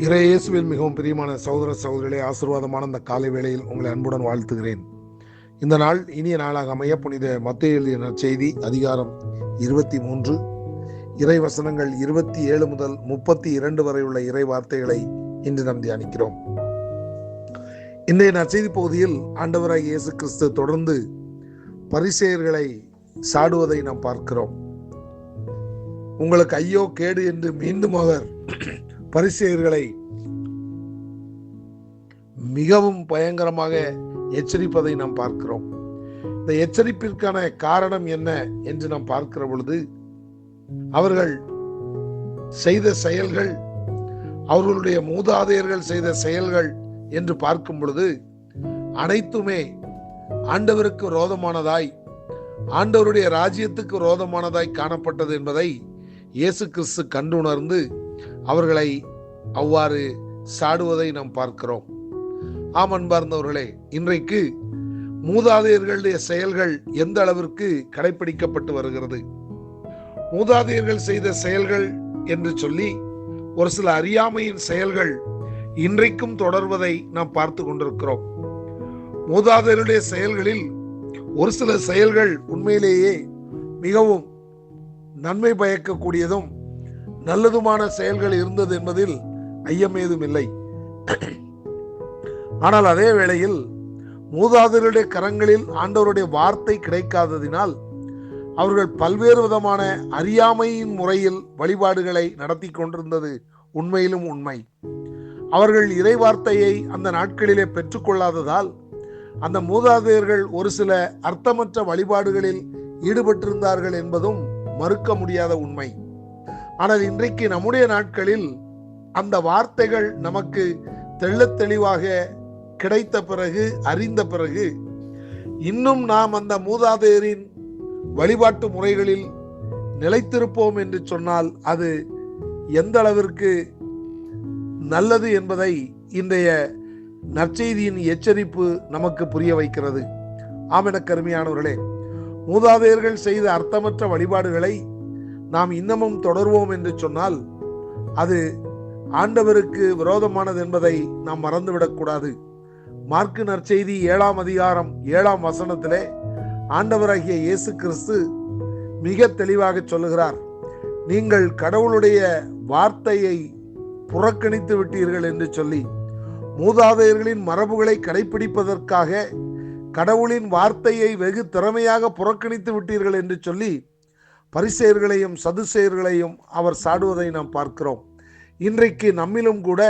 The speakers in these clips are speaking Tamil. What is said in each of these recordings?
இயேசுவில் மிகவும் பிரியமான சகோதர சகோதரிகளே, ஆசீர்வாதமான இந்த காலை வேளையில் உங்களை அன்புடன் வாழ்த்துகிறேன். இந்த நாள் இனிய நாளாக அமைய புனித மத்தேயு எழுதிய நற்செய்தி அதிகாரம் 23 இறை வசனங்கள் 27 முதல் 32 வரை உள்ள இறை வார்த்தைகளை இன்று நாம் தியானிக்கிறோம். இன்றைய நற்செய்தி பகுதியில் ஆண்டவராகிய இயேசு கிறிஸ்து தொடர்ந்து பரிசேயர்களை சாடுவதை நாம் பார்க்கிறோம். உங்களுக்கு ஐயோ கேடு என்று மீண்டும் அவர் பரிசேயர்களை மிகவும் பயங்கரமாக எச்சரிப்பதை நாம் பார்க்கிறோம். இந்த எச்சரிப்பிற்கான காரணம் என்ன என்று நாம் பார்க்கிற பொழுது, அவர்கள் செய்த செயல்கள், அவர்களுடைய மூதாதையர்கள் செய்த செயல்கள் என்று பார்க்கும் பொழுது அனைத்துமே ஆண்டவருக்கு விரோதமானதாய், ஆண்டவருடைய ராஜ்யத்துக்கு விரோதமானதாய் காணப்பட்டது என்பதை இயேசு கிறிஸ்து கண்டுணர்ந்து அவர்களை அவ்வாறு சாடுவதை நாம் பார்க்கிறோம். ஆம் அன்பார்ந்தவர்களே, இன்றைக்கு மூதாதையர்களுடைய செயல்கள் எந்த அளவிற்கு கடைபிடிக்கப்பட்டு வருகிறது? மூதாதையர்கள் செய்த செயல்கள் என்று சொல்லி ஒரு சில அறியாமையின் செயல்கள் இன்றைக்கும் தொடர்வதை நாம் பார்த்து கொண்டிருக்கிறோம். மூதாதையருடைய செயல்களில் ஒரு சில செயல்கள் உண்மையிலேயே மிகவும் நன்மை பயக்கக்கூடியதும் நல்லதுமான செயல்கள் இருந்தது என்பதில் ஐயமேதும் இல்லை. ஆனால் அதே வேளையில் மூதாதையருடைய கரங்களில் ஆண்டவருடைய வார்த்தை கிடைக்காததினால் அவர்கள் பல்வேறு விதமான அறியாமையின் முறையில் வழிபாடுகளை நடத்தி கொண்டிருந்தது உண்மையிலும் உண்மை. அவர்கள் இறை வார்த்தையை அந்த நாட்களிலே பெற்றுக்கொள்ளாததால் அந்த மூதாதையர்கள் ஒரு சில அர்த்தமற்ற வழிபாடுகளில் ஈடுபட்டிருந்தார்கள் என்பதும் மறுக்க முடியாத உண்மை. ஆனால் இன்றைக்கு நம்முடைய நாட்களில் அந்த வார்த்தைகள் நமக்கு தெள்ளத் தெளிவாக கிடைத்த பிறகு, அறிந்த பிறகு, இன்னும் நாம் அந்த மூதாதையரின் வழிபாட்டு முறைகளில் நிலைத்திருப்போம் என்று சொன்னால் அது எந்த அளவிற்கு நல்லது என்பதை இன்றைய நற்செய்தியின் எச்சரிப்பு நமக்கு புரிய வைக்கிறது. ஆம், எனக்கு அருமையானவர்களே, மூதாதையர்கள் செய்த அர்த்தமற்ற வழிபாடுகளை நாம் இன்னமும் தொடர்வோம் என்று சொன்னால் அது ஆண்டவருக்கு விரோதமானது என்பதை நாம் மறந்துவிடக்கூடாது. மார்க்கு நற்செய்தி 7ஆம் அதிகாரம் 7ஆம் வசனத்திலே ஆண்டவராகிய இயேசு கிறிஸ்து மிக தெளிவாக சொல்லுகிறார், நீங்கள் கடவுளுடைய வார்த்தையை புறக்கணித்து விட்டீர்கள் என்று சொல்லி, மூதாதையர்களின் மரபுகளை கடைபிடிப்பதற்காக கடவுளின் வார்த்தையை வெகு திறமையாக புறக்கணித்து விட்டீர்கள் என்று சொல்லி பரிசேயர்களையும் சதுசேயர்களையும் அவர் சாடுவதை நாம் பார்க்கிறோம். இன்றைக்கு நம்மிலும் கூட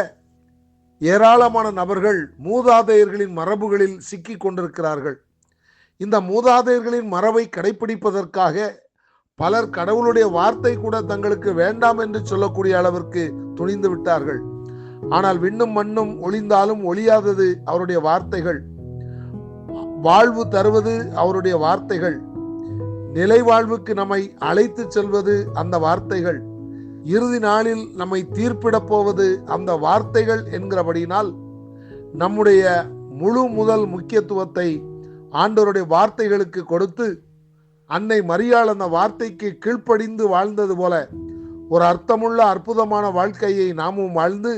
ஏராளமான நபர்கள் மூதாதையர்களின் மரபுகளில் சிக்கி கொண்டிருக்கிறார்கள். இந்த மூதாதையர்களின் மரபை கடைபிடிப்பதற்காக பலர் கடவுளுடைய வார்த்தை கூட தங்களுக்கு வேண்டாம் என்று சொல்லக்கூடிய அளவிற்கு துணிந்து விட்டார்கள். ஆனால் விண்ணும் மண்ணும் ஒளிந்தாலும் ஒளியாதது அவருடைய வார்த்தைகள், வாழ்வு தருவது அவருடைய வார்த்தைகள், நிலை வாழ்வுக்கு நம்மை அழைத்து செல்வது அந்த வார்த்தைகள், இறுதி நாளில் நம்மை தீர்ப்பிடப் போவது அந்த வார்த்தைகள் என்கிறபடினால் நம்முடைய முழு முதல் முக்கியத்துவத்தை ஆண்டவருடைய வார்த்தைகளுக்கு கொடுத்து, அன்னை மரியாள் அந்த வார்த்தைக்கு கீழ்ப்படிந்து வாழ்ந்தது போல ஒரு அர்த்தமுள்ள அற்புதமான வாழ்க்கையை நாமும் வாழ்ந்து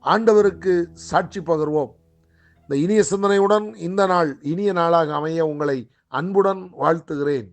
ஆண்டவருக்கு சாட்சி பகர்வோம். இந்த இனிய சிந்தனையுடன் இந்த நாள் இனிய நாளாக அமைய உங்களை அன்புடன் வாழ்த்துகிறேன்.